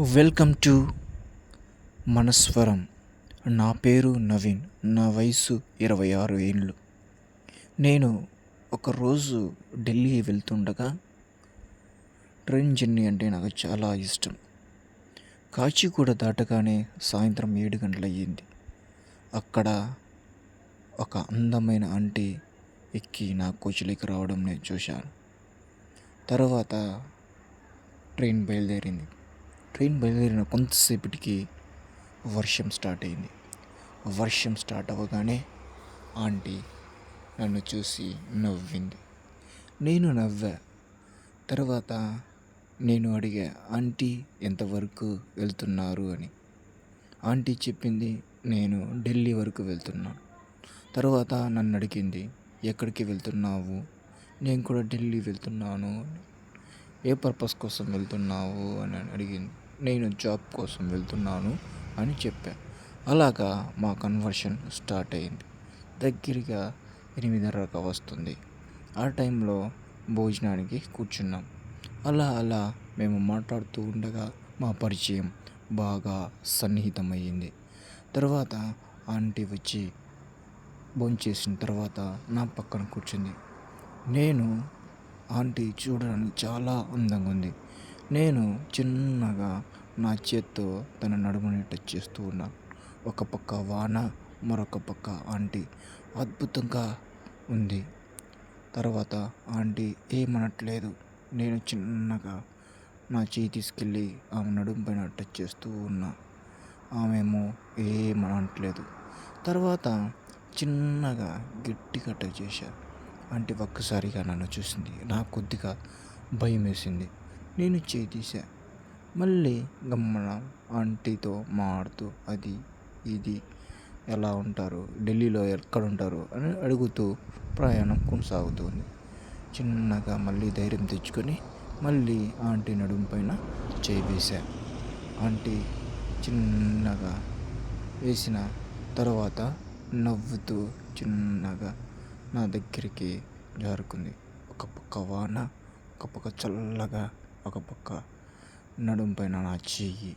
Welcome to మనస్వరం. నా పేరు నవీన్. నా వయసు 26 ఏళ్ళు. నేను ఒకరోజు ఢిల్లీ వెళ్తుండగా ట్రైన్ జర్నీ అంటే నాకు చాలా ఇష్టం. కాచిగూడ దాటగానే సాయంత్రం 7 గంటలయ్యింది. అక్కడ ఒక అందమైన ఆంటీ ఎక్కి నా కోచ్లోకి రావడం నేను చూశాను. తర్వాత ట్రైన్ బయలుదేరిన కొంతసేపటికి వర్షం స్టార్ట్ అయింది. వర్షం స్టార్ట్ అవ్వగానే ఆంటీ నన్ను చూసి నవ్వింది. నేను నవ్వా. తర్వాత నేను అడిగా, ఆంటీ ఎంతవరకు వెళ్తున్నారు అని. ఆంటీ చెప్పింది, నేను ఢిల్లీ వరకు వెళ్తున్నాను. తర్వాత నన్ను అడిగింది, ఎక్కడికి వెళ్తున్నావు? నేను కూడా ఢిల్లీ వెళ్తున్నాను. ఏ పర్పస్ కోసం వెళ్తున్నావు అని అడిగింది. నేను జాబ్ కోసం వెళ్తున్నాను అని చెప్పా. అలాగా మా కన్వర్షన్ స్టార్ట్ అయింది. దగ్గరగా 8:30 వస్తుంది. ఆ టైంలో భోజనానికి కూర్చున్నాం. అలా మేము మాట్లాడుతూ ఉండగా మా పరిచయం బాగా సన్నిహితమయ్యింది. తర్వాత ఆంటీ వచ్చి భోంచేసిన తర్వాత నా పక్కన కూర్చుంది. ఆంటీ చూడడానికి చాలా అందంగా ఉంది. నేను చిన్నగా నా చేత్తో తన నడుముని టచ్ చేస్తూ ఉన్నాను. ఒక పక్క వాన, మరొక పక్క ఆంటీ. అద్భుతంగా ఉంది. తర్వాత ఆంటీ ఏమనట్లేదు. నేను చిన్నగా నా చేయి తీసుకెళ్ళి ఆమె నడుము పైన టచ్ చేస్తూ ఉన్నా. ఆమెమో ఏమనట్లేదు. తర్వాత చిన్నగా గట్టిగా టచ్ చేశాను. ఆంటీ ఒక్కసారిగా నన్ను చూసింది. నాకు కొద్దిగా భయం వేసింది. నేను చేయి తీసా. మళ్ళీ గమ్మున ఆంటీతో మాట్లాడుతూ అది ఇది ఎలా ఉంటారు, ఢిల్లీలో ఎక్కడ ఉంటారు అని అడుగుతూ ప్రయాణం కొనసాగుతుంది. చిన్నగా మళ్ళీ ధైర్యం తెచ్చుకొని మళ్ళీ ఆంటీ నడుము పైన చేయి వేసా. ఆంటీ చిన్నగా వేసిన తర్వాత నవ్వుతూ చిన్నగా నా దగ్గరికి జారుకుంది. ఒక పక్క వాన, ఒక పక్క చల్లగా, ఒక పక్క నడుము పైన నా చెయ్యి.